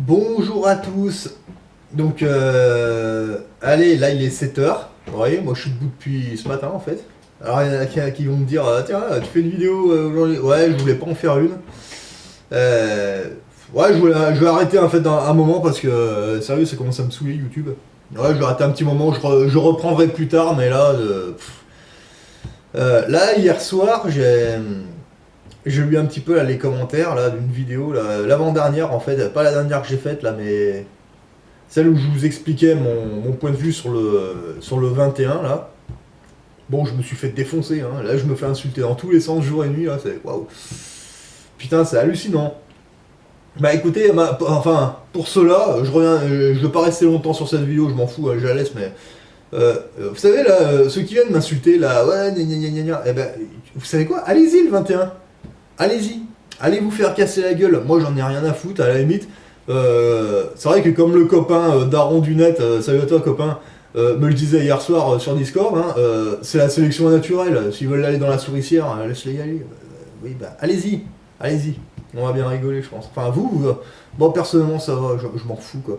Bonjour à tous. Donc, allez, là il est 7 h. Vous voyez, moi je suis debout depuis ce matin en fait. Alors il y en a qui vont me dire, tiens, tu fais une vidéo aujourd'hui. Ouais, je voulais pas en faire une. Euh, ouais, je vais arrêter en fait un moment parce que, sérieux, ça commence à me saouler YouTube. Ouais, je vais arrêter un petit moment, je reprendrai plus tard, mais là, là hier soir, j'ai lu un petit peu là, les commentaires là d'une vidéo, l'avant-dernière en fait, pas la dernière que j'ai faite là, mais celle où je vous expliquais mon point de vue sur le 21 là. Bon, je me suis fait défoncer, hein. Là je me fais insulter dans tous les sens, jour et nuit, là, c'est waouh. Putain, c'est hallucinant. Bah écoutez, enfin, pour cela, je reviens, je veux pas rester longtemps sur cette vidéo, je m'en fous, je la laisse, mais vous savez là, ceux qui viennent m'insulter là, ouais, gna gna gna gna gna, eh ben, vous savez quoi, allez-y le 21. Allez-y, allez vous faire casser la gueule. Moi, j'en ai rien à foutre, à la limite. C'est vrai que comme le copain Daron du net, salut à toi copain, me le disait hier soir sur Discord, hein, c'est la sélection naturelle. S'ils veulent aller dans la souricière, laisse-les y aller. Oui, bah allez-y, allez-y. On va bien rigoler, je pense. Enfin, bon, personnellement, ça va, je m'en fous, quoi.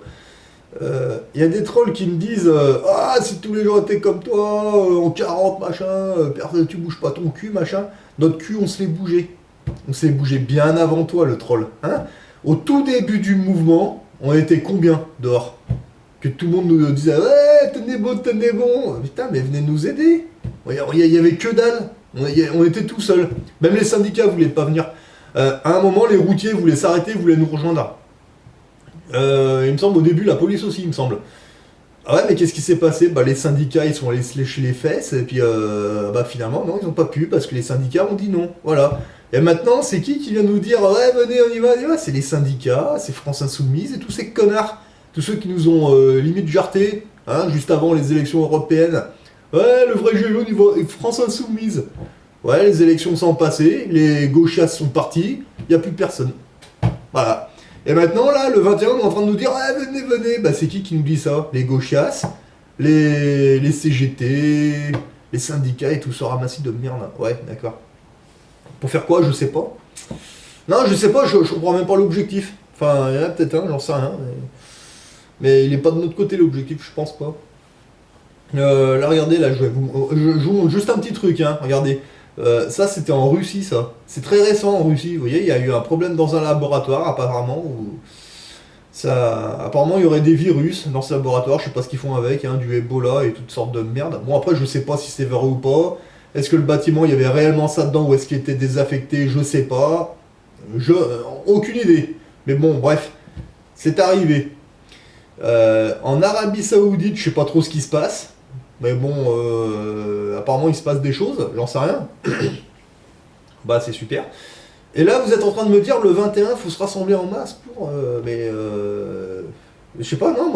Il y a des trolls qui me disent ah, si tous les gens étaient comme toi, en 40, machin, personne, tu bouges pas ton cul, machin. Notre cul, on se l'est bougé. On s'est bougé bien avant toi, le troll. Hein. Au tout début du mouvement, on était combien dehors? Que tout le monde nous disait ouais, tenez bon. Putain, mais venez nous aider. Il y avait que dalle. On était tout seuls. Même les syndicats voulaient pas venir. À un moment, les routiers voulaient s'arrêter, voulaient nous rejoindre. Il me semble au début, la police aussi, il me semble. Ah ouais, mais qu'est-ce qui s'est passé? Bah, les syndicats, ils sont allés se lécher les fesses, et puis bah, finalement, non, ils ont pas pu, parce que les syndicats ont dit non. Voilà. Et maintenant, c'est qui vient nous dire, ouais, venez, on y va. C'est les syndicats, c'est France Insoumise, et tous ces connards. Tous ceux qui nous ont limite jarté, hein, juste avant les élections européennes. Ouais, le vrai jeu jaune, France Insoumise. Ouais, les élections sont passées, les gauchasses sont partis, il n'y a plus personne. Voilà. Et maintenant, là, le 21, on est en train de nous dire, ah, venez, venez. Bah, c'est qui nous dit ça? Les gauchasses, les CGT, les syndicats et tout ce ramassis de merde. Ouais, d'accord. Pour faire quoi? Je sais pas. Non, je sais pas, je comprends même pas l'objectif. Enfin, il y en a peut-être un, j'en sais rien. Mais il est pas de notre côté l'objectif, je pense pas. Là, regardez, là, je vous montre juste un petit truc, hein. Regardez. Ça, c'était en Russie, ça. C'est très récent en Russie. Vous voyez, il y a eu un problème dans un laboratoire, apparemment. Apparemment, il y aurait des virus dans ce laboratoire. Je sais pas ce qu'ils font avec, hein, du Ebola et toutes sortes de merde. Bon, après, je sais pas si c'est vrai ou pas. Est-ce que le bâtiment, il y avait réellement ça dedans ou est-ce qu'il était désaffecté? Je sais pas. Aucune idée. Mais bon, bref, c'est arrivé. En Arabie Saoudite, je sais pas trop ce qui se passe. Mais bon, apparemment il se passe des choses, j'en sais rien. Bah c'est super. Et là vous êtes en train de me dire le 21 faut se rassembler en masse pour... je sais pas, non,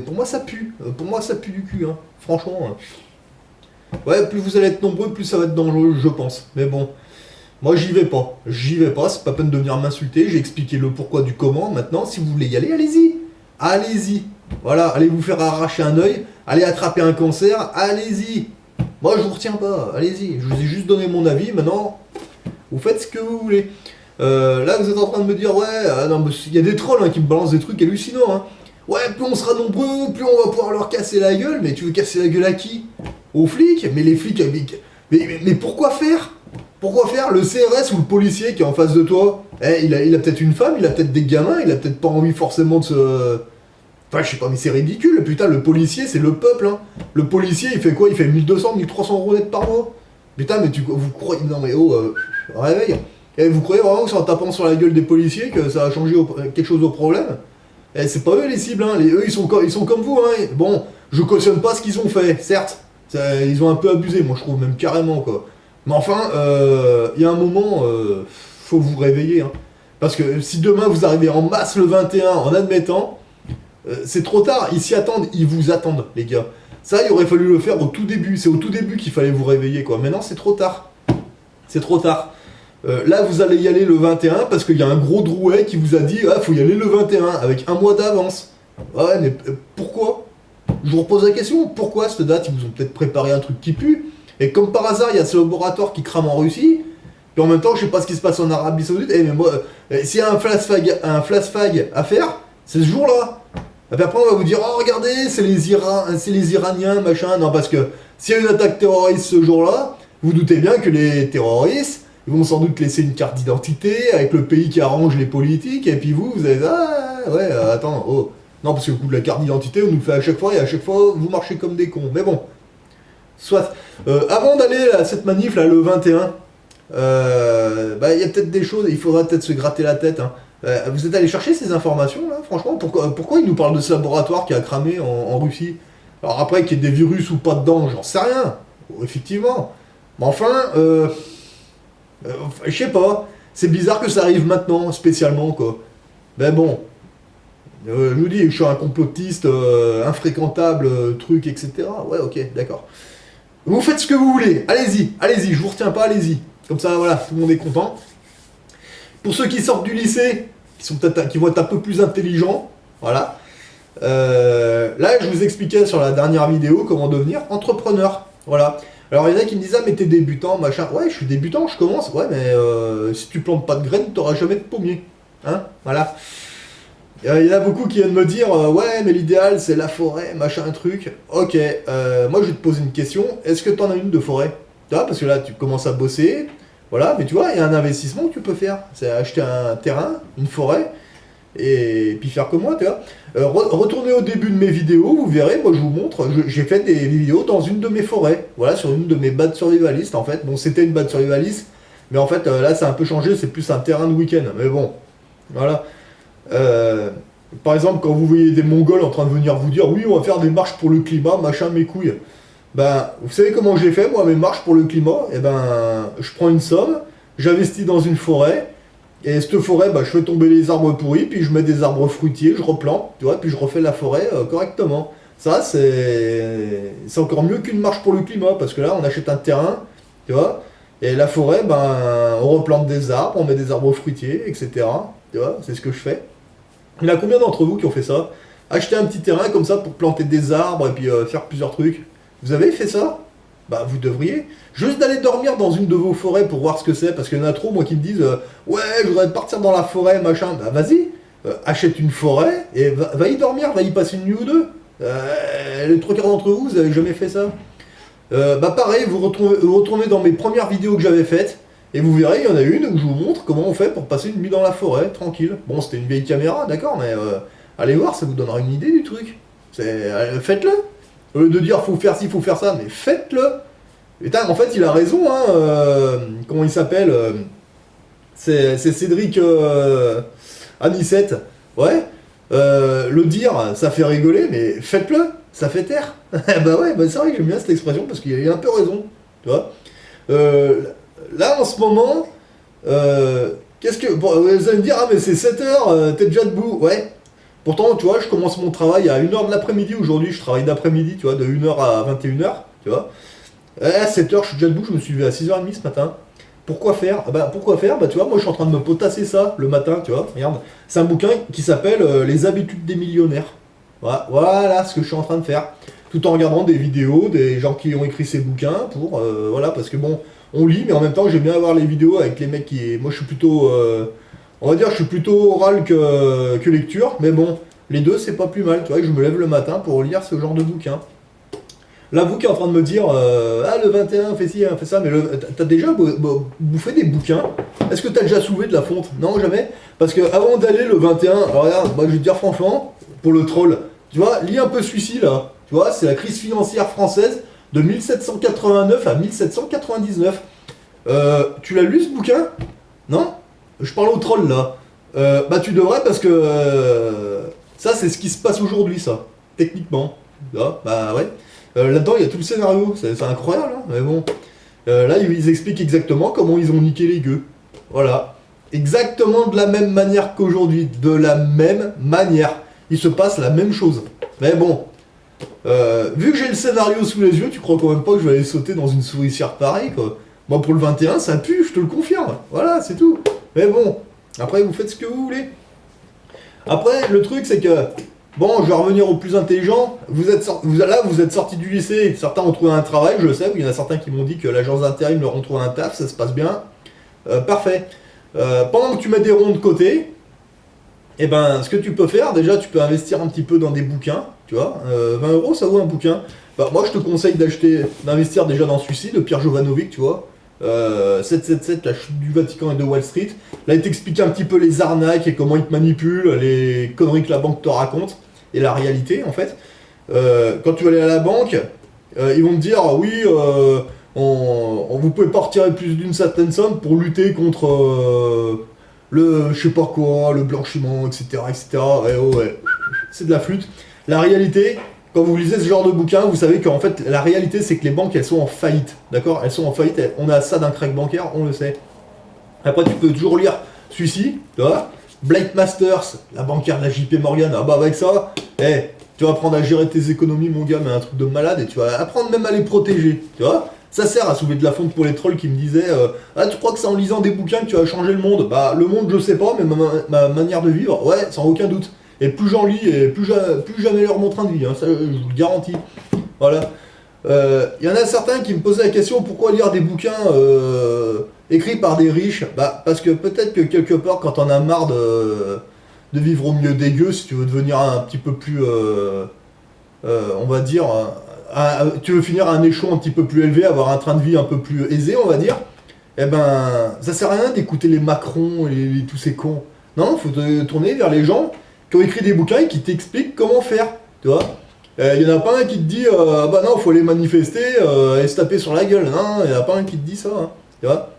pour moi ça pue. Pour moi ça pue du cul, hein. Franchement. Ouais, plus vous allez être nombreux, plus ça va être dangereux, je pense. Mais bon, moi j'y vais pas. J'y vais pas, c'est pas peine de venir m'insulter. J'ai expliqué le pourquoi du comment. Maintenant, si vous voulez y aller, allez-y. Allez-y. Voilà, allez vous faire arracher un œil, allez attraper un cancer, allez-y. Moi je vous retiens pas, allez-y. Je vous ai juste donné mon avis, maintenant, vous faites ce que vous voulez. Là vous êtes en train de me dire, ouais, non, il y a des trolls hein, qui me balancent des trucs hallucinants. Hein. Ouais, plus on sera nombreux, plus on va pouvoir leur casser la gueule. Mais tu veux casser la gueule à qui? Aux flics? Mais les flics, mais pourquoi faire? Pourquoi faire? Le CRS ou le policier qui est en face de toi, il a peut-être une femme, il a peut-être des gamins, il a peut-être pas envie forcément de se... Enfin, je sais pas, mais c'est ridicule, putain, le policier, c'est le peuple, hein. Le policier, il fait quoi? Il fait 1200, 1300 euros net par mois. Putain, mais vous croyez... Non, mais oh, réveille. Et vous croyez vraiment que c'est en tapant sur la gueule des policiers que ça a changé quelque chose au problème? C'est pas eux les cibles, hein. Eux, ils sont comme vous, hein. Bon, je cautionne pas ce qu'ils ont fait, certes. Ils ont un peu abusé, moi, je trouve, même carrément, quoi. Mais enfin, il y a un moment, faut vous réveiller, hein. Parce que si demain, vous arrivez en masse le 21, en admettant... c'est trop tard, ils s'y attendent, ils vous attendent, les gars. Ça, il aurait fallu le faire au tout début, c'est au tout début qu'il fallait vous réveiller, quoi. Maintenant, c'est trop tard. C'est trop tard. Là, vous allez y aller le 21 parce qu'il y a un gros drouet qui vous a dit ah, faut y aller le 21 avec un mois d'avance. Ouais, mais pourquoi? Je vous repose la question, pourquoi cette date? Ils vous ont peut-être préparé un truc qui pue. Et comme par hasard, il y a ce laboratoire qui crame en Russie. Puis en même temps, je sais pas ce qui se passe en Arabie Saoudite. Mais moi, s'il y a un flash fag à faire, C'est ce jour-là. Et puis après, on va vous dire, oh regardez, c'est les Iraniens, machin. Non, parce que s'il y a une attaque terroriste ce jour-là, vous doutez bien que les terroristes, ils vont sans doute laisser une carte d'identité avec le pays qui arrange les politiques, et puis vous allez, ah ouais, attends, oh. Non, parce que le coup de la carte d'identité, on nous le fait à chaque fois, et à chaque fois, vous marchez comme des cons. Mais bon, soit. Avant d'aller à cette manif, là, le 21, il y a peut-être des choses, il faudra peut-être se gratter la tête. Hein. Vous êtes allé chercher ces informations, là, franchement? Pourquoi ils nous parlent de ce laboratoire qui a cramé en Russie? Alors après, qu'il y ait des virus ou pas dedans, j'en sais rien. Effectivement. Mais enfin, je sais pas. C'est bizarre que ça arrive maintenant, spécialement, quoi. Mais bon. Je vous dis, je suis un complotiste, infréquentable, truc, etc. Ouais, ok, d'accord. Vous faites ce que vous voulez. Allez-y, je vous retiens pas, allez-y. Comme ça, voilà, tout le monde est content. Pour ceux qui sortent du lycée, qui vont être un peu plus intelligents, voilà. Là, je vous expliquais sur la dernière vidéo comment devenir entrepreneur. Voilà. Alors, il y en a qui me disent, ah, mais t'es débutant, machin. Ouais, je suis débutant, je commence. Ouais, mais si tu plantes pas de graines, t'auras jamais de pommier. Hein? Voilà. Il y en a beaucoup qui viennent me dire, ouais, mais l'idéal, c'est la forêt, machin, truc. Ok, moi, je vais te poser une question. Est-ce que t'en as une de forêt? Tu vois, parce que là, tu commences à bosser. Voilà, mais tu vois, il y a un investissement que tu peux faire. C'est acheter un terrain, une forêt, et puis faire comme moi, tu vois. Retournez au début de mes vidéos, vous verrez, moi je vous montre, j'ai fait des vidéos dans une de mes forêts. Voilà, sur une de mes bades survivalistes, en fait. Bon, c'était une bade survivaliste, mais en fait, là, ça a un peu changé, c'est plus un terrain de week-end. Mais bon, voilà. Par exemple, quand vous voyez des Mongols en train de venir vous dire, oui, on va faire des marches pour le climat, machin, mes couilles. Ben, vous savez comment j'ai fait, moi, mes marches pour le climat? Eh ben, je prends une somme, j'investis dans une forêt, et cette forêt, ben, je fais tomber les arbres pourris, puis je mets des arbres fruitiers, je replante, tu vois, puis je refais la forêt correctement. Ça, c'est encore mieux qu'une marche pour le climat, parce que là, on achète un terrain, tu vois, et la forêt, ben, on replante des arbres, on met des arbres fruitiers, etc. Tu vois, c'est ce que je fais. Il y en a combien d'entre vous qui ont fait ça? Acheter un petit terrain comme ça pour planter des arbres et puis faire plusieurs trucs. Vous avez fait ça? Bah vous devriez. Juste d'aller dormir dans une de vos forêts pour voir ce que c'est, parce qu'il y en a trop, moi, qui me disent ouais, je voudrais partir dans la forêt, machin. Bah vas-y, achète une forêt et va y dormir, va y passer une nuit ou deux. Les trois quarts d'entre vous, vous avez jamais fait ça. Bah pareil, vous retournez dans mes premières vidéos que j'avais faites, et vous verrez, il y en a une où je vous montre comment on fait pour passer une nuit dans la forêt, tranquille. Bon, c'était une vieille caméra, d'accord, mais allez voir, ça vous donnera une idée du truc. Faites-le. Au lieu de dire faut faire ci, faut faire ça, mais faites-le. Et en fait, il a raison, hein. Comment il s'appelle c'est Cédric Anissette. Ouais. Le dire, ça fait rigoler, mais faites-le. Ça fait taire. Bah ouais, bah c'est vrai que j'aime bien cette expression parce qu'il a un peu raison. Tu vois. Là, en ce moment, qu'est-ce que. Bon, vous allez me dire, ah, mais c'est 7h, t'es déjà debout. Ouais. Pourtant, tu vois, je commence mon travail à 1h de l'après-midi. Aujourd'hui, je travaille d'après-midi, tu vois, de 1h à 21h, tu vois. À 7h, je suis déjà debout, je me suis levé à 6h30 ce matin. Pourquoi faire? Pourquoi faire? Tu vois, moi, je suis en train de me potasser ça le matin, tu vois. Regarde. C'est un bouquin qui s'appelle Les habitudes des millionnaires. Voilà ce que je suis en train de faire. Tout en regardant des vidéos, des gens qui ont écrit ces bouquins pour. Voilà, parce que bon. On lit, mais en même temps, j'aime bien avoir les vidéos avec les mecs qui... Moi, je suis plutôt... on va dire, je suis plutôt oral que lecture, mais bon, les deux, c'est pas plus mal. Tu vois, je me lève le matin pour lire ce genre de bouquin. Là, vous qui êtes en train de me dire, ah, le 21, fais ci, fais ça, mais t'as déjà bouffé des bouquins? Est-ce que t'as déjà soulevé de la fonte? Non, jamais. Parce que avant d'aller le 21, alors regarde, moi, je vais te dire franchement, pour le troll, tu vois, lis un peu celui-ci, là. Tu vois, c'est la crise financière française de 1789 à 1799. Tu l'as lu ce bouquin? Non? Je parle au troll là. Bah tu devrais parce que ça c'est ce qui se passe aujourd'hui ça, techniquement. Là, bah ouais. Là-dedans il y a tout le scénario, c'est incroyable hein, mais bon. Là ils expliquent exactement comment ils ont niqué les gueux. Voilà. Exactement de la même manière qu'aujourd'hui. De la même manière. Il se passe la même chose. Mais bon. Vu que j'ai le scénario sous les yeux, tu crois quand même pas que je vais aller sauter dans une souricière pareille quoi. Moi pour le 21 ça pue, je te le confirme. Voilà, c'est tout. Mais bon, après vous faites ce que vous voulez. Après le truc c'est que, bon je vais revenir au plus intelligent, vous êtes sortis du lycée, certains ont trouvé un travail, je le sais, il y en a certains qui m'ont dit que l'agence d'intérim leur ont trouvé un taf, ça se passe bien. Parfait. Pendant que tu mets des ronds de côté, Et ben, ce que tu peux faire, déjà, tu peux investir un petit peu dans des bouquins, tu vois. 20 euros, ça vaut un bouquin. Bah, moi, je te conseille d'investir déjà dans celui-ci, de Pierre Jovanovic, tu vois. 777, la chute du Vatican et de Wall Street. Là, il t'explique un petit peu les arnaques et comment ils te manipulent, les conneries que la banque te raconte, et la réalité, en fait. Quand tu vas aller à la banque, ils vont te dire, oui, vous pouvez pas retirer plus d'une certaine somme pour lutter contre le je sais pas quoi, le blanchiment, etc. etc. Ouais, oh, ouais, c'est de la flûte. La réalité, quand vous lisez ce genre de bouquin, vous savez qu'en fait, la réalité, c'est que les banques, elles sont en faillite. D'accord. Elles sont en faillite. On a ça d'un crack bancaire, on le sait. Après, tu peux toujours lire celui-ci, tu vois. Blake Masters, la banquière de la JP Morgan. Ah bah, avec ça, tu vas apprendre à gérer tes économies, mon gars, mais un truc de malade, et tu vas apprendre même à les protéger, tu vois. Ça sert à soulever de la fonte pour les trolls qui me disaient ah, tu crois que c'est en lisant des bouquins que tu vas changer le monde? Bah, le monde, je sais pas, mais ma manière de vivre, ouais, sans aucun doute. Et plus j'en lis, et plus jamais leur mon train de vie, hein, ça je vous le garantis. Voilà. Y en a certains qui me posaient la question pourquoi lire des bouquins écrits par des riches? Bah, parce que peut-être que quelque part, quand on a marre de vivre au milieu des gueux, si tu veux devenir un petit peu plus, on va dire, tu veux finir à un échelon un petit peu plus élevé, avoir un train de vie un peu plus aisé, on va dire, eh ben, ça sert à rien d'écouter les Macron et tous ces cons. Non, faut te tourner vers les gens qui ont écrit des bouquins et qui t'expliquent comment faire, tu vois. Il y en a pas un qui te dit ah bah non, faut aller manifester et se taper sur la gueule. Non, il y en a pas un qui te dit ça, hein, tu vois.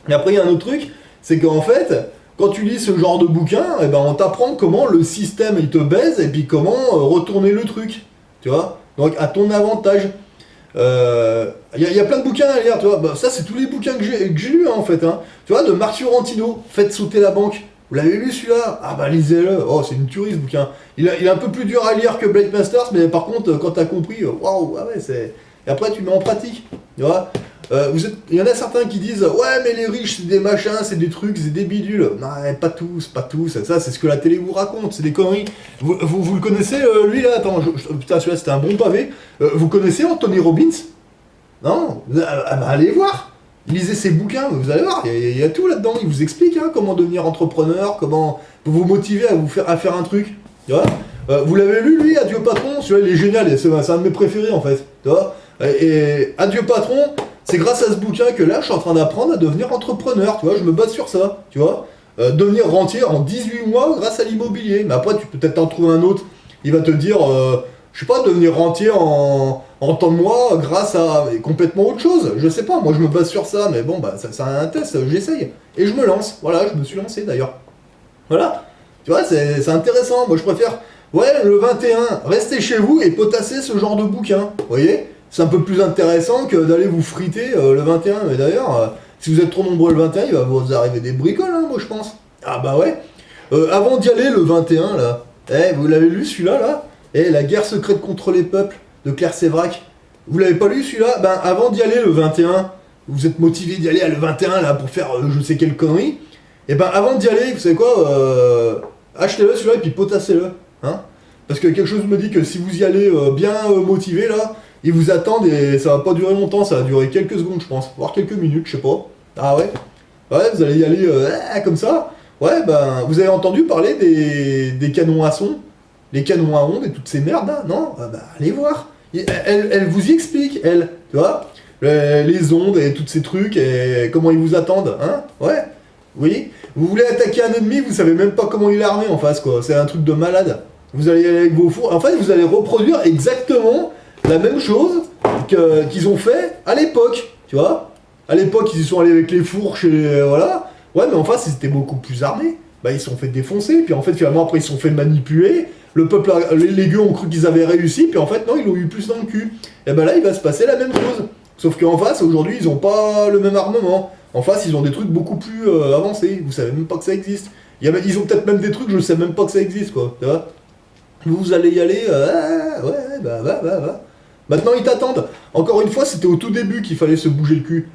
Et après, il y a un autre truc, c'est qu'en fait, quand tu lis ce genre de bouquin, eh ben, on t'apprend comment le système il te baise et puis comment retourner le truc, tu vois. Donc à ton avantage. Y a plein de bouquins à lire, tu vois. Bah, ça, c'est tous les bouquins que j'ai lus, hein, en fait. Hein. Tu vois, de Marc Fiorentino, Faites sauter la banque. Vous l'avez lu celui-là? Ah bah lisez-le. Oh, c'est une tuerie ce bouquin. Il est un peu plus dur à lire que Blake Masters, mais par contre, quand t'as compris, waouh, ah ouais, c'est. Et après, tu mets en pratique, tu vois. Il y en a certains qui disent ouais, mais les riches, c'est des machins, c'est des trucs, c'est des bidules. Non, pas tous, pas tous. Ça, c'est ce que la télé vous raconte, c'est des conneries. Vous le connaissez, lui là? Attends, putain, celui-là, c'était un bon pavé. Vous connaissez Anthony Robbins? Non? Bah, allez voir. Lisez ses bouquins, vous allez voir, il y a tout là-dedans. Il vous explique hein, comment devenir entrepreneur, comment vous motiver à faire un truc. Tu vois. Vous l'avez lu, lui, Adieu Patron? Celui-là, il est génial, c'est un de mes préférés en fait. Tu vois. Et Adieu Patron, c'est grâce à ce bouquin que là, je suis en train d'apprendre à devenir entrepreneur. Tu vois, je me base sur ça. Tu vois. Devenir rentier en 18 mois grâce à l'immobilier. Mais après, tu peux peut-être en trouver un autre. Il va te dire, je sais pas, devenir rentier en temps de mois grâce à complètement autre chose. Je sais pas, moi je me base sur ça, mais bon, bah c'est un test, j'essaye. Et je me lance. Voilà, je me suis lancé d'ailleurs. Voilà. Tu vois, c'est intéressant. Moi je préfère, ouais, le 21, restez chez vous et potasser ce genre de bouquin. Vous voyez? C'est un peu plus intéressant que d'aller vous friter le 21. Mais d'ailleurs, si vous êtes trop nombreux le 21, il va vous arriver des bricoles, hein, moi je pense. Ah bah ouais. Avant d'y aller le 21, là, vous l'avez lu celui-là, là? La guerre secrète contre les peuples de Claire Sévrac. Vous l'avez pas lu celui-là? Ben avant d'y aller le 21, vous êtes motivé d'y aller à le 21 là pour faire je sais quelle connerie. Et ben avant d'y aller, vous savez quoi? Achetez-le celui-là et puis potassez-le. Hein? Parce que quelque chose me dit que si vous y allez bien motivé là, ils vous attendent et ça va pas durer longtemps, ça va durer quelques secondes je pense, voire quelques minutes, je sais pas. Ah ouais? Ouais, vous allez y aller comme ça. Ouais, ben vous avez entendu parler des canons à son? Les canons à ondes et toutes ces merdes là, non? Bah allez voir. Elle vous y explique, elle, tu vois, les ondes et tous ces trucs et comment ils vous attendent, hein? Ouais. Oui. Vous voulez attaquer un ennemi, vous savez même pas comment il est armé en face, quoi. C'est un truc de malade. Vous allez y aller avec vos fours. En fait, vous allez reproduire exactement la même chose qu'ils ont fait à l'époque, tu vois. À l'époque, ils y sont allés avec les fourches et voilà. Ouais, mais en face, ils étaient beaucoup plus armés. Bah, ils se sont fait défoncer, puis en fait, finalement, après, ils se sont fait manipuler. Le peuple, les gueux ont cru qu'ils avaient réussi, puis en fait, non, ils l'ont eu plus dans le cul. Et ben là, il va se passer la même chose. Sauf qu'en face, aujourd'hui, ils ont pas le même armement. En face, ils ont des trucs beaucoup plus avancés. Vous savez même pas que ça existe. Ils ont peut-être même des trucs, je sais même pas que ça existe, quoi. Tu vois. Vous allez y aller, ouais, bah. Maintenant, ils t'attendent. Encore une fois, c'était au tout début qu'il fallait se bouger le cul.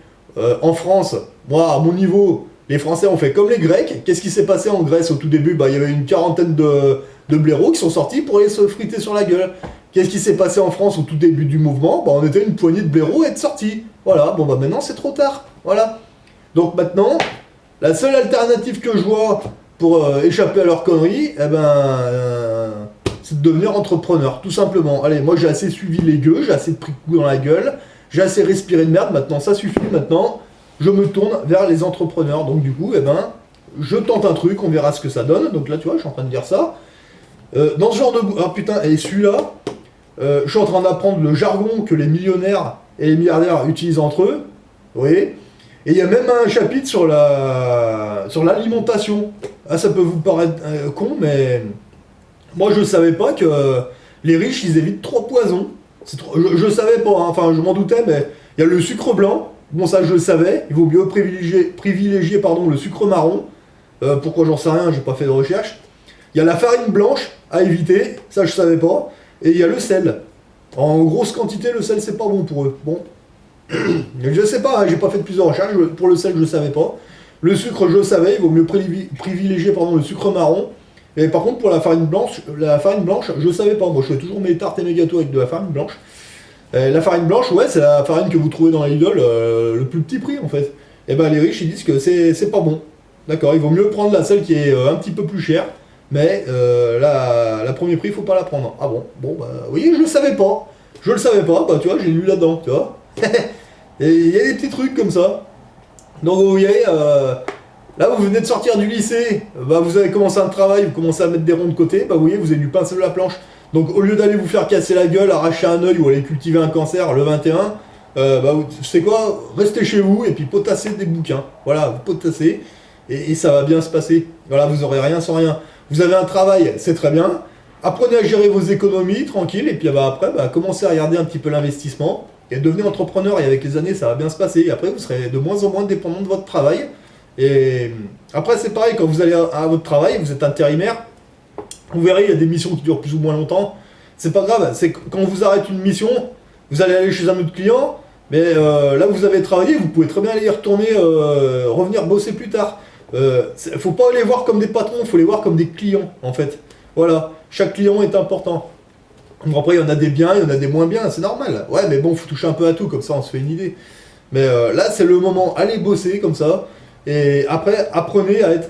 En France, moi, à mon niveau, les Français ont fait comme les Grecs. Qu'est-ce qui s'est passé en Grèce au tout début? Bah, il y avait une quarantaine de blaireaux qui sont sortis pour aller se friter sur la gueule. Qu'est-ce qui s'est passé en France au tout début du mouvement? Bah, on était une poignée de blaireaux à être sortis. Voilà, bon, bah maintenant, c'est trop tard. Voilà. Donc maintenant, la seule alternative que je vois pour échapper à leurs conneries, eh ben, c'est de devenir entrepreneur, tout simplement. Allez, moi j'ai assez suivi les gueux, j'ai assez pris de coups dans la gueule, j'ai assez respiré de merde, maintenant ça suffit, maintenant je me tourne vers les entrepreneurs. Donc du coup, eh ben, je tente un truc, on verra ce que ça donne. Donc là, tu vois, je suis en train de dire ça. Dans ce genre de... Ah putain, et celui-là, je suis en train d'apprendre le jargon que les millionnaires et les milliardaires utilisent entre eux. Vous voyez ? Et il y a même un chapitre sur l'alimentation. Ah, ça peut vous paraître con, mais moi je savais pas que les riches ils évitent 3 poisons. Je savais pas, hein. Enfin je m'en doutais, mais il y a le sucre blanc. Bon, ça je le savais. Il vaut mieux privilégier pardon, le sucre marron. Pourquoi j'en sais rien, j'ai pas fait de recherche. Il y a la farine blanche à éviter, ça je savais pas. Et il y a le sel. En grosse quantité, le sel c'est pas bon pour eux. Bon. Je sais pas, hein, j'ai pas fait de plusieurs recherches. Pour le sel, je savais pas. Le sucre, je savais, il vaut mieux privilégier pardon, le sucre marron. Et par contre, pour la farine blanche, je savais pas. Moi, je fais toujours mes tartes et mes gâteaux avec de la farine blanche. La farine blanche, ouais, c'est la farine que vous trouvez dans la Lidl, le plus petit prix en fait. Et ben les riches, ils disent que c'est pas bon. D'accord, il vaut mieux prendre celle qui est un petit peu plus chère, mais la premier prix, il faut pas la prendre. Ah bon, bah oui, je le savais pas. Je le savais pas, bah tu vois, j'ai lu là-dedans, tu vois. Et il y a des petits trucs comme ça. Donc vous voyez, là vous venez de sortir du lycée, bah, vous avez commencé un travail, vous commencez à mettre des ronds de côté, bah vous voyez, vous avez du pain sur la planche. Donc au lieu d'aller vous faire casser la gueule, arracher un œil ou aller cultiver un cancer le 21, bah tu sais quoi, restez chez vous et puis potassez des bouquins. Voilà, vous potassez et ça va bien se passer. Voilà, vous aurez rien sans rien. Vous avez un travail, c'est très bien. Apprenez à gérer vos économies, tranquille, et puis bah, après, bah, commencez à regarder un petit peu l'investissement et devenez entrepreneur. Et avec les années, ça va bien se passer. Et après, vous serez de moins en moins dépendant de votre travail. Et après, c'est pareil, quand vous allez à votre travail, vous êtes intérimaire, vous verrez, il y a des missions qui durent plus ou moins longtemps. C'est pas grave, c'est quand vous arrêtez une mission, vous allez aller chez un autre client, mais là vous avez travaillé, vous pouvez très bien aller y retourner, revenir bosser plus tard. Faut pas les voir comme des patrons, il faut les voir comme des clients en fait. Voilà, chaque client est important. Donc après, il y en a des biens, il y en a des moins bien, c'est normal. Ouais, mais bon, faut toucher un peu à tout, comme ça on se fait une idée. Mais là, c'est le moment, allez bosser comme ça, et après, apprenez à être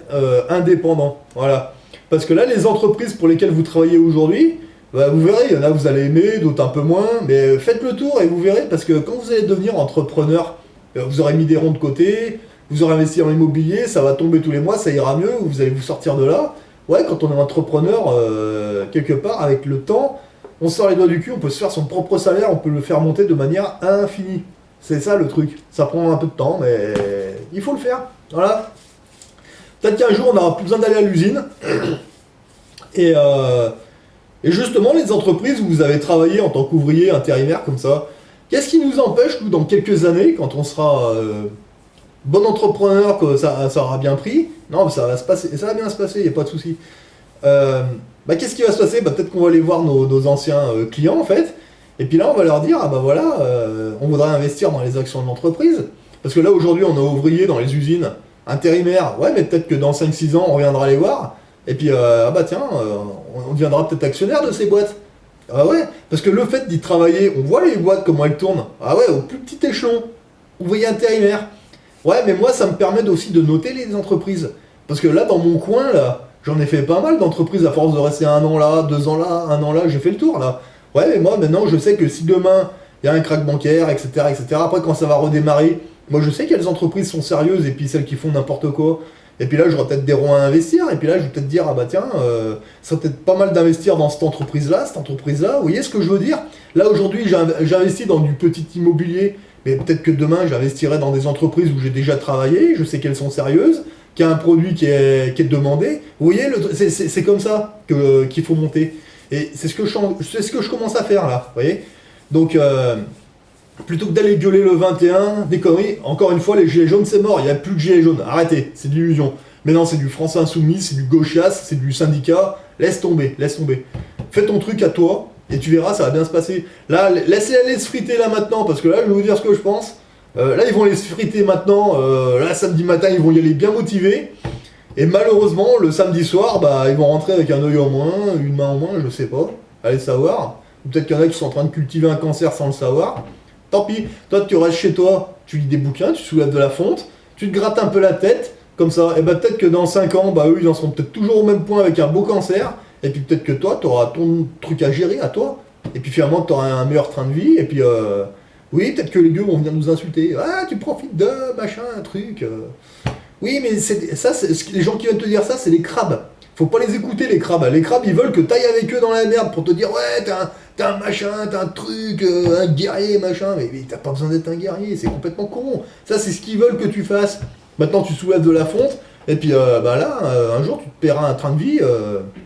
indépendant. Voilà. Parce que là, les entreprises pour lesquelles vous travaillez aujourd'hui, bah, vous verrez, il y en a vous allez aimer, d'autres un peu moins, mais faites le tour et vous verrez, parce que quand vous allez devenir entrepreneur, vous aurez mis des ronds de côté, vous aurez investi en immobilier, ça va tomber tous les mois, ça ira mieux, vous allez vous sortir de là. Ouais, quand on est entrepreneur, quelque part, avec le temps, on sort les doigts du cul, on peut se faire son propre salaire, on peut le faire monter de manière infinie. C'est ça le truc. Ça prend un peu de temps, mais il faut le faire. Voilà. Peut-être qu'un jour, on n'aura plus besoin d'aller à l'usine. Et justement, les entreprises où vous avez travaillé en tant qu'ouvrier intérimaire comme ça, qu'est-ce qui nous empêche, nous, dans quelques années, quand on sera bon entrepreneur, que ça aura bien pris, non, ça va se passer, ça va bien se passer, il n'y a pas de souci. Bah, qu'est-ce qui va se passer? Bah, peut-être qu'on va aller voir nos anciens clients, en fait, et puis là, on va leur dire, ah bah voilà, on voudrait investir dans les actions de l'entreprise, parce que là, aujourd'hui, on est ouvrier dans les usines, intérimaire, ouais, mais peut-être que dans 5-6 ans, on reviendra les voir, et puis, ah bah tiens, on deviendra peut-être actionnaire de ces boîtes. Ah ouais, parce que le fait d'y travailler, on voit les boîtes, comment elles tournent. Ah ouais, au plus petit échelon, ouvrier intérimaire. Ouais, mais moi, ça me permet aussi de noter les entreprises. Parce que là, dans mon coin, là, j'en ai fait pas mal d'entreprises à force de rester 1 an là, 2 ans là, 1 an là, j'ai fait le tour, là. Ouais, mais moi, maintenant, je sais que si demain, il y a un crack bancaire, etc., après, quand ça va redémarrer, moi, je sais quelles entreprises sont sérieuses et puis celles qui font n'importe quoi. Et puis là, j'aurai peut-être des ronds à investir. Et puis là, je vais peut-être dire, ah bah tiens, ça serait peut-être pas mal d'investir dans cette entreprise-là. Vous voyez ce que je veux dire? Là, aujourd'hui, j'investis dans du petit immobilier. Mais peut-être que demain, j'investirai dans des entreprises où j'ai déjà travaillé. Je sais qu'elles sont sérieuses, qu'il y a un produit qui est demandé. Vous voyez, c'est comme ça qu'il faut monter. Et c'est ce que je commence à faire là. Vous voyez? Donc, plutôt que d'aller gueuler le 21, des conneries, encore une fois, les gilets jaunes, c'est mort, il n'y a plus de gilets jaunes, arrêtez, c'est de l'illusion. Mais non, c'est du France Insoumis, c'est du gauchias, c'est du syndicat, laisse tomber, laisse tomber. Fais ton truc à toi, et tu verras, ça va bien se passer. Là, laissez aller se friter là maintenant, parce que là, je vais vous dire ce que je pense. Là, ils vont aller se friter maintenant, là, samedi matin, ils vont y aller bien motivés. Et malheureusement, le samedi soir, bah, ils vont rentrer avec un œil en moins, une main en moins, je sais pas, allez savoir. Ou peut-être qu'il y en a qui sont en train de cultiver un cancer sans le savoir. Tant pis, toi tu restes chez toi, tu lis des bouquins, tu soulèves de la fonte, tu te grattes un peu la tête, comme ça. Et bah peut-être que dans 5 ans, bah eux ils en seront peut-être toujours au même point avec un beau cancer. Et puis peut-être que toi, tu auras ton truc à gérer à toi. Et puis finalement, tu auras un meilleur train de vie. Et puis oui, peut-être que les gueux vont venir nous insulter. Ah, tu profites de machin, un truc. Oui, mais les gens qui viennent te dire ça, c'est les crabes. Faut pas les écouter, les crabes. Les crabes, ils veulent que t'ailles avec eux dans la merde pour te dire ouais, t'as un machin, t'as un truc, un guerrier, machin. Mais t'as pas besoin d'être un guerrier, c'est complètement con. Ça, c'est ce qu'ils veulent que tu fasses. Maintenant, tu soulèves de la fonte. Et puis bah là, un jour, tu te paieras un train de vie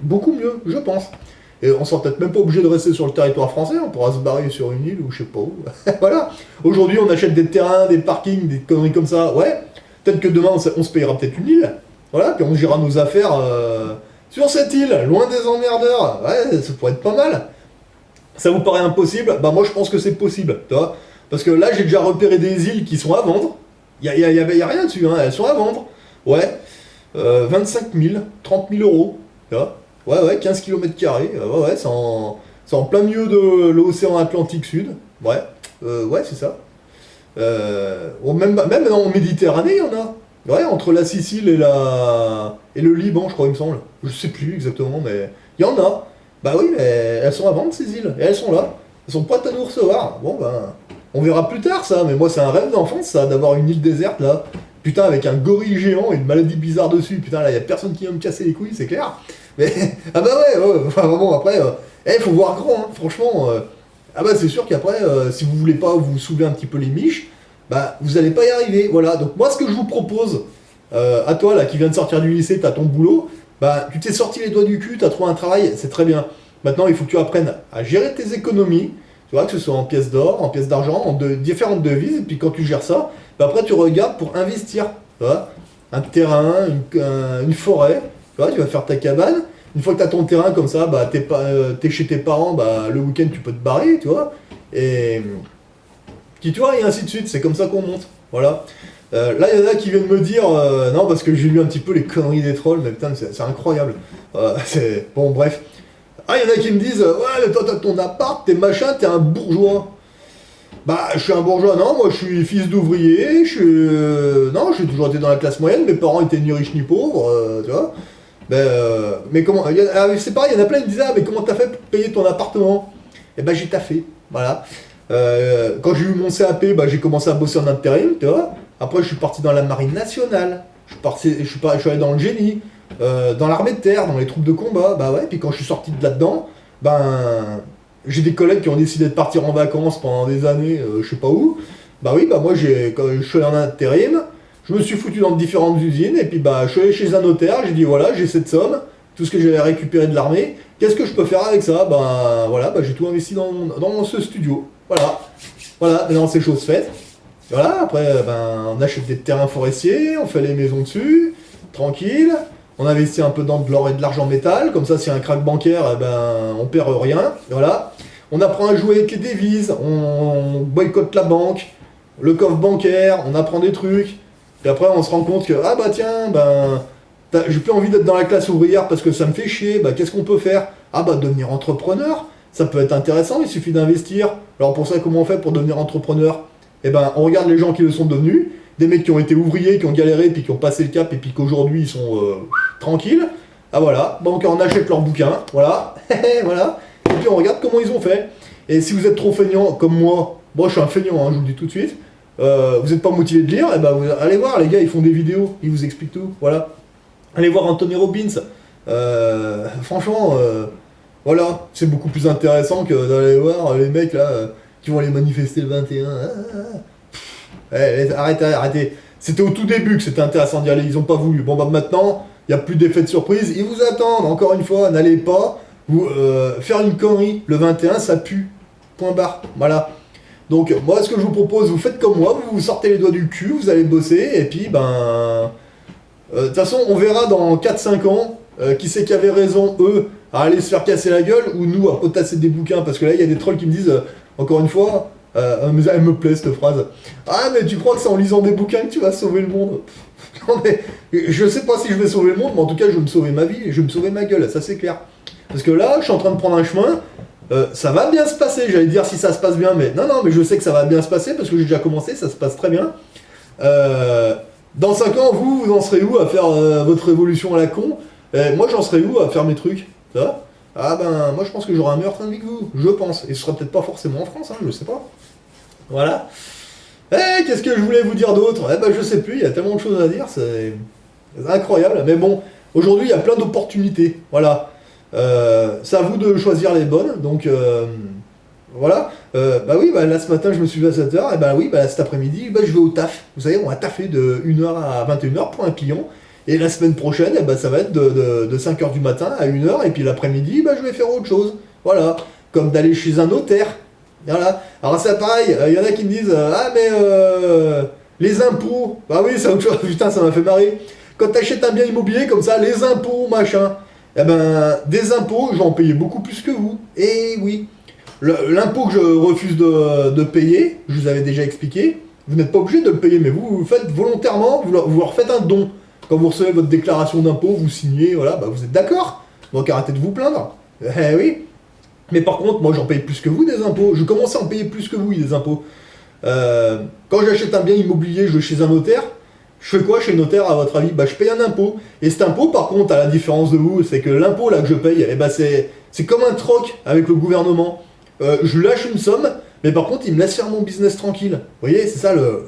beaucoup mieux, je pense. Et on sera peut-être même pas obligé de rester sur le territoire français, on pourra se barrer sur une île ou je sais pas où. Voilà. Aujourd'hui, on achète des terrains, des parkings, des conneries comme ça. Ouais. Peut-être que demain, on se payera peut-être une île. Voilà. Puis on gérera nos affaires sur cette île, loin des emmerdeurs. Ouais, ça pourrait être pas mal. Ça vous paraît impossible? Bah moi, je pense que c'est possible. Tu vois, parce que là, j'ai déjà repéré des îles qui sont à vendre. Y a rien dessus, hein. Elles sont à vendre. Ouais. 25 000, 30 000 euros. Tu vois, ouais, 15 km². Ouais, c'est en plein milieu de l'océan Atlantique Sud. Ouais, ouais, c'est ça. Même en Méditerranée, il y en a. Ouais, entre la Sicile et le Liban, je crois, il me semble. Je sais plus exactement, mais il y en a. Bah oui, mais elles sont à vendre, ces îles. Et elles sont là. Elles sont prêtes à nous recevoir. Bon, ben, on verra plus tard, ça. Mais moi, c'est un rêve d'enfance, ça, d'avoir une île déserte, là. Putain, avec un gorille géant et une maladie bizarre dessus. Putain, là, y a personne qui vient me casser les couilles, c'est clair. Mais, ah bah ouais, enfin, bon, après, faut voir grand, hein, franchement. Ah bah c'est sûr qu'après, si vous voulez pas vous soulever un petit peu les miches, bah vous allez pas y arriver. Voilà, donc moi ce que je vous propose, à toi là qui viens de sortir du lycée, t'as ton boulot, bah tu t'es sorti les doigts du cul, t'as trouvé un travail, c'est très bien. Maintenant il faut que tu apprennes à gérer tes économies, tu vois, que ce soit en pièces d'or, en pièces d'argent, en différentes devises, et puis quand tu gères ça, bah après tu regardes pour investir, tu vois, un terrain, une forêt, tu vois, tu vas faire ta cabane. Une fois que tu as ton terrain comme ça, bah, t'es chez tes parents, bah, le week-end tu peux te barrer, tu vois. Et tu vois, et ainsi de suite, c'est comme ça qu'on monte. Voilà. Là, il y en a qui viennent me dire, non, parce que j'ai lu un petit peu les conneries des trolls, mais putain, c'est incroyable. Bon, bref. Ah, il y en a qui me disent, ouais, mais toi, t'as ton appart, t'es machin, t'es un bourgeois. Bah, je suis un bourgeois, non, moi je suis fils d'ouvrier, non, j'ai toujours été dans la classe moyenne, mes parents étaient ni riches ni pauvres, tu vois. Mais comment, c'est pareil, il y en a plein qui me disaient, ah, mais comment t'as fait pour payer ton appartement? Et bah, j'ai taffé, voilà. Quand j'ai eu mon CAP, bah, j'ai commencé à bosser en intérim, tu vois. Après, je suis parti dans la marine nationale, je suis allé dans le génie, dans l'armée de terre, dans les troupes de combat, bah ouais, puis quand je suis sorti de là-dedans, ben, j'ai des collègues qui ont décidé de partir en vacances pendant des années, je sais pas où. Bah oui, bah moi, quand je suis allé en intérim, je me suis foutu dans différentes usines, et puis bah, je suis allé chez un notaire, j'ai dit voilà, j'ai cette somme, tout ce que j'avais récupéré de l'armée, qu'est-ce que je peux faire avec ça? Ben voilà, bah, j'ai tout investi dans ce studio. Voilà, maintenant c'est chose faite. Voilà, après, ben, on achète des terrains forestiers, on fait les maisons dessus, tranquille. On investit un peu dans de l'or et de l'argent métal, comme ça, s'il y a un crack bancaire, eh ben, on perd rien. Voilà. On apprend à jouer avec les devises, on boycotte la banque, le coffre bancaire, on apprend des trucs. Et après, on se rend compte que, ah bah tiens, ben, j'ai plus envie d'être dans la classe ouvrière parce que ça me fait chier. Bah, qu'est-ce qu'on peut faire? Ah bah, devenir entrepreneur, ça peut être intéressant, il suffit d'investir. Alors pour ça, comment on fait pour devenir entrepreneur? Eh ben, on regarde les gens qui le sont devenus, des mecs qui ont été ouvriers, qui ont galéré, puis qui ont passé le cap, et puis qu'aujourd'hui ils sont tranquilles. Ah voilà, donc on achète leurs bouquins, voilà, voilà, et puis on regarde comment ils ont fait. Et si vous êtes trop feignant comme moi je suis un feignant, hein, je vous le dis tout de suite, vous n'êtes pas motivé de lire, et ben allez voir, les gars, ils font des vidéos, ils vous expliquent tout, voilà. Allez voir Anthony Robbins, franchement, voilà, c'est beaucoup plus intéressant que d'aller voir les mecs là qui vont aller manifester le 21. Arrêtez. C'était au tout début que c'était intéressant d'y aller, ils ont pas voulu. Bon bah maintenant, il n'y a plus d'effet de surprise, ils vous attendent, encore une fois, n'allez pas faire une connerie. Le 21, ça pue. Point barre. Voilà. Donc moi, ce que je vous propose, vous faites comme moi, vous vous sortez les doigts du cul, vous allez bosser, et puis ben... De toute façon, on verra dans 4-5 ans qui c'est qui avait raison, eux, à aller se faire casser la gueule, ou nous, à potasser des bouquins, parce que là, il y a des trolls qui me disent, encore une fois, elle me plaît cette phrase. Ah, mais tu crois que c'est en lisant des bouquins que tu vas sauver le monde? Non, mais je sais pas si je vais sauver le monde, mais en tout cas, je vais me sauver ma vie et je vais me sauver ma gueule, ça c'est clair. Parce que là, je suis en train de prendre un chemin, ça va bien se passer, j'allais dire si ça se passe bien, mais non, mais je sais que ça va bien se passer parce que j'ai déjà commencé, ça se passe très bien. Dans 5 ans, vous en serez où à faire votre révolution à la con? Moi, j'en serais où à faire mes trucs? Ça va? Ah ben, moi, je pense que j'aurai un meilleur train de vie que vous. Je pense. Et ce sera peut-être pas forcément en France, hein, je sais pas. Voilà. Qu'est-ce que je voulais vous dire d'autre? Ben, je sais plus, il y a tellement de choses à dire, c'est incroyable. Mais bon, aujourd'hui, il y a plein d'opportunités. Voilà. C'est à vous de choisir les bonnes. Donc, voilà. Bah oui, bah là, ce matin, je me suis levé à 7h. Et bah oui, bah cet après-midi, bah, je vais au taf. Vous savez, on va taffer de 1h à 21h pour un client. Et la semaine prochaine, eh ben, ça va être de 5h du matin à 1h. Et puis l'après-midi, bah, je vais faire autre chose. Voilà. Comme d'aller chez un notaire. Voilà. Alors c'est pareil, il y en a qui me disent ah mais les impôts, bah oui c'est autre chose, putain ça m'a fait marrer. Quand t'achètes un bien immobilier comme ça, les impôts, machin, eh ben des impôts, j'en payais beaucoup plus que vous. Et oui. L'impôt que je refuse de payer, je vous avais déjà expliqué, vous n'êtes pas obligé de le payer, mais vous le faites volontairement, vous leur faites un don. Quand vous recevez votre déclaration d'impôt, vous signez, voilà, bah vous êtes d'accord. Donc arrêtez de vous plaindre. Eh oui. Mais par contre, moi j'en paye plus que vous des impôts. Je commence à en payer plus que vous des impôts. Quand j'achète un bien immobilier, je vais chez un notaire. Je fais quoi chez le notaire à votre avis? Bah je paye un impôt. Et cet impôt par contre, à la différence de vous, c'est que l'impôt là que je paye, eh ben, c'est comme un troc avec le gouvernement. Je lui lâche une somme, mais par contre il me laisse faire mon business tranquille. Vous voyez, c'est ça le...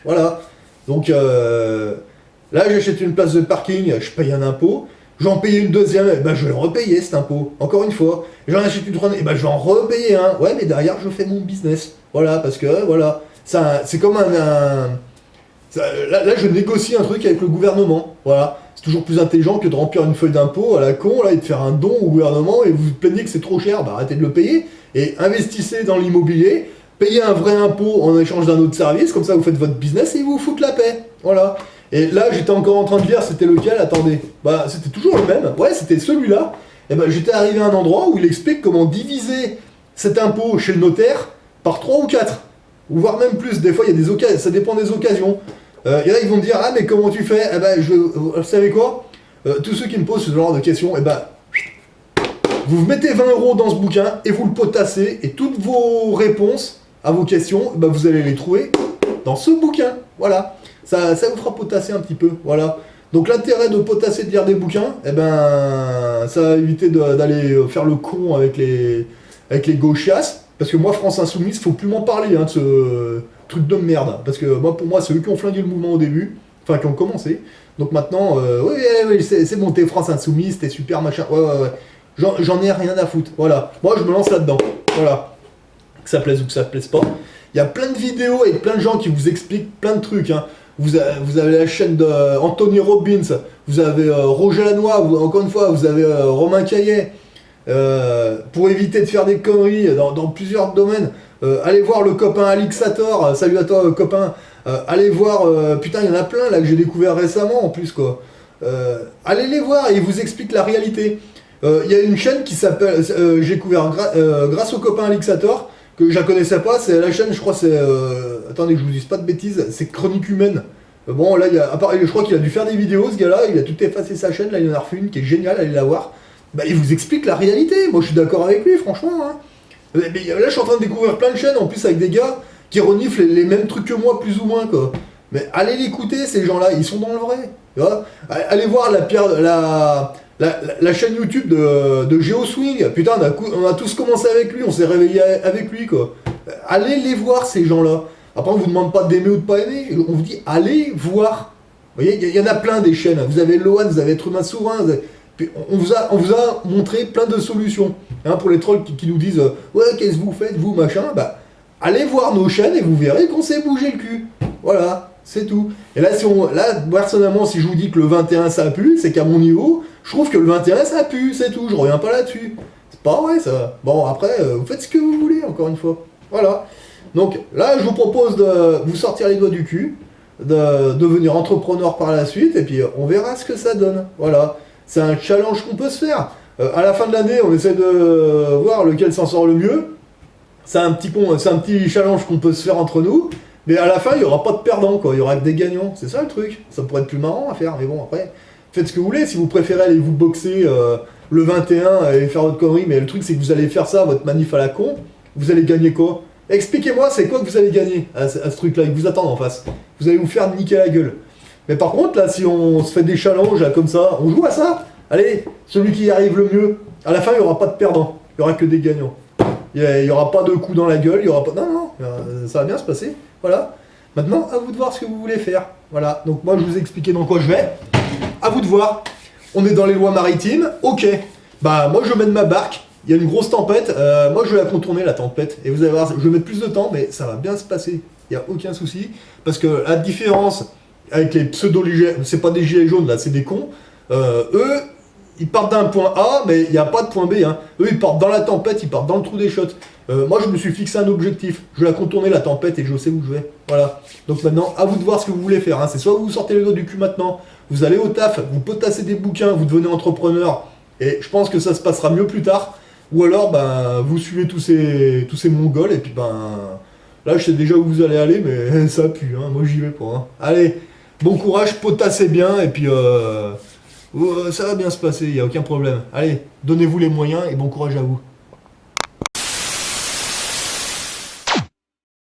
Voilà. Donc là j'achète une place de parking, je paye un impôt. J'en paye une deuxième, et ben je vais le repayer cet impôt, encore une fois. J'en achète une troisième, et ben je vais en repayer un. Ouais, mais derrière je fais mon business. Voilà, parce que voilà, c'est comme là je négocie un truc avec le gouvernement. Voilà, c'est toujours plus intelligent que de remplir une feuille d'impôt à la con là et de faire un don au gouvernement et vous vous plaignez que c'est trop cher. Bah arrêtez de le payer et investissez dans l'immobilier. Payez un vrai impôt en échange d'un autre service, comme ça vous faites votre business et ils vous foutent la paix. Voilà. Et là, j'étais encore en train de lire, c'était lequel? Attendez. Bah, c'était toujours le même. Ouais, c'était celui-là. Et ben, j'étais arrivé à un endroit où il explique comment diviser cet impôt chez le notaire par 3 ou 4. Ou voire même plus. Des fois, il y a des occasions, ça dépend des occasions. Il y en a, ils vont me dire, ah, mais comment tu fais? Eh ben, vous savez quoi? Tous ceux qui me posent ce genre de questions, eh ben, vous mettez 20 € dans ce bouquin et vous le potassez. Et toutes vos réponses à vos questions, eh ben, vous allez les trouver dans ce bouquin. Voilà. Ça vous fera potasser un petit peu, voilà. Donc l'intérêt de potasser, de lire des bouquins, eh ben, ça va éviter d'aller faire le con avec les gauchias, parce que moi, France Insoumise, faut plus m'en parler, hein, de ce truc de merde, parce que moi, pour moi, c'est eux qui ont flingué le mouvement au début, enfin, qui ont commencé, donc maintenant, oui, c'est bon, t'es France Insoumise, t'es super, machin, ouais, j'en ai rien à foutre, voilà. Moi, je me lance là-dedans, voilà. Que ça plaise ou que ça plaise pas. Il y a plein de vidéos avec plein de gens qui vous expliquent plein de trucs, hein. Vous avez la chaîne d'Anthony Robbins, vous avez Roger Lanois, encore une fois, vous avez Romain Caillet. Pour éviter de faire des conneries dans plusieurs domaines, allez voir le copain Alixator, salut à toi copain, allez voir, putain il y en a plein là que j'ai découvert récemment en plus quoi. Allez les voir et ils vous expliquent la réalité. Il y a une chaîne qui s'appelle, j'ai découvert grâce au copain Alixator, que je la connaissais pas, c'est la chaîne, je crois, c'est... attendez que je vous dise pas de bêtises, c'est Chronique Humaine. Bon, là, je crois qu'il a dû faire des vidéos, ce gars-là, il a tout effacé sa chaîne, là, il en a refait une qui est géniale, allez la voir. Bah, il vous explique la réalité, moi je suis d'accord avec lui, franchement. Hein. Mais là, je suis en train de découvrir plein de chaînes, en plus, avec des gars qui reniflent les mêmes trucs que moi, plus ou moins, quoi. Mais allez l'écouter, ces gens-là, ils sont dans le vrai. Tu vois, allez voir la chaîne YouTube de GeoSwing, putain, on a tous commencé avec lui, on s'est réveillé avec lui, quoi. Allez les voir, ces gens-là. Après, on vous demande pas d'aimer ou de pas aimer, on vous dit, allez voir. Vous voyez, il y en a plein des chaînes. Vous avez Loan, vous avez Être Humain Souverain, on vous a montré plein de solutions. Hein, pour les trolls qui nous disent, ouais, qu'est-ce que vous faites, vous, machin, bah, allez voir nos chaînes et vous verrez qu'on s'est bougé le cul. Voilà, c'est tout. Et là, personnellement, si je vous dis que le 21 ça pue, c'est qu'à mon niveau, je trouve que le 21 ça pue, c'est tout, je reviens pas là-dessus. C'est pas vrai ça. Bon, après, vous faites ce que vous voulez, encore une fois. Voilà. Donc là, je vous propose de vous sortir les doigts du cul, de devenir entrepreneur par la suite, et puis on verra ce que ça donne. Voilà. C'est un challenge qu'on peut se faire. À la fin de l'année, on essaie de voir lequel s'en sort le mieux. C'est un petit challenge qu'on peut se faire entre nous. Mais à la fin, il n'y aura pas de perdants, quoi. Il y aura que des gagnants. C'est ça le truc. Ça pourrait être plus marrant à faire. Mais bon, après, faites ce que vous voulez. Si vous préférez aller vous boxer le 21 et faire votre connerie, mais le truc, c'est que vous allez faire ça, votre manif à la con, vous allez gagner quoi? Expliquez-moi, c'est quoi que vous allez gagner à ce truc-là, ils vous attendent en face. Vous allez vous faire niquer la gueule. Mais par contre, là, si on se fait des challenges, là, comme ça, on joue à ça. Allez, celui qui y arrive le mieux. À la fin, il n'y aura pas de perdants. Il n'y aura que des gagnants. Il n'y aura pas de coups dans la gueule, il y aura pas... Non, non, ça va bien se passer. Voilà. Maintenant, à vous de voir ce que vous voulez faire. Voilà. Donc moi, je vous ai expliqué dans quoi je vais. À vous de voir. On est dans les lois maritimes. Ok. Bah, moi, je mène ma barque. Il y a une grosse tempête. Moi, je vais la contourner, la tempête. Et vous allez voir, je vais mettre plus de temps, mais ça va bien se passer. Il n'y a aucun souci. Parce que la différence avec les pseudo-gilets, c'est pas des gilets jaunes, là, c'est des cons. Eux, ils partent d'un point A, mais il n'y a pas de point B. Hein. Eux, ils partent dans la tempête, ils partent dans le trou des chiottes. Moi, je me suis fixé un objectif. Je vais la contourner, la tempête, et je sais où je vais. Voilà. Donc maintenant, à vous de voir ce que vous voulez faire. Hein. C'est soit vous sortez les doigts du cul maintenant, vous allez au taf, vous potassez des bouquins, vous devenez entrepreneur, et je pense que ça se passera mieux plus tard. Ou alors, ben, vous suivez tous ces mongols, et puis ben... Là, je sais déjà où vous allez aller, mais ça pue, hein. Moi, j'y vais pas. Hein. Allez, bon courage, potassez bien, et puis... ça va bien se passer, il n'y a aucun problème. Allez, donnez-vous les moyens et bon courage à vous.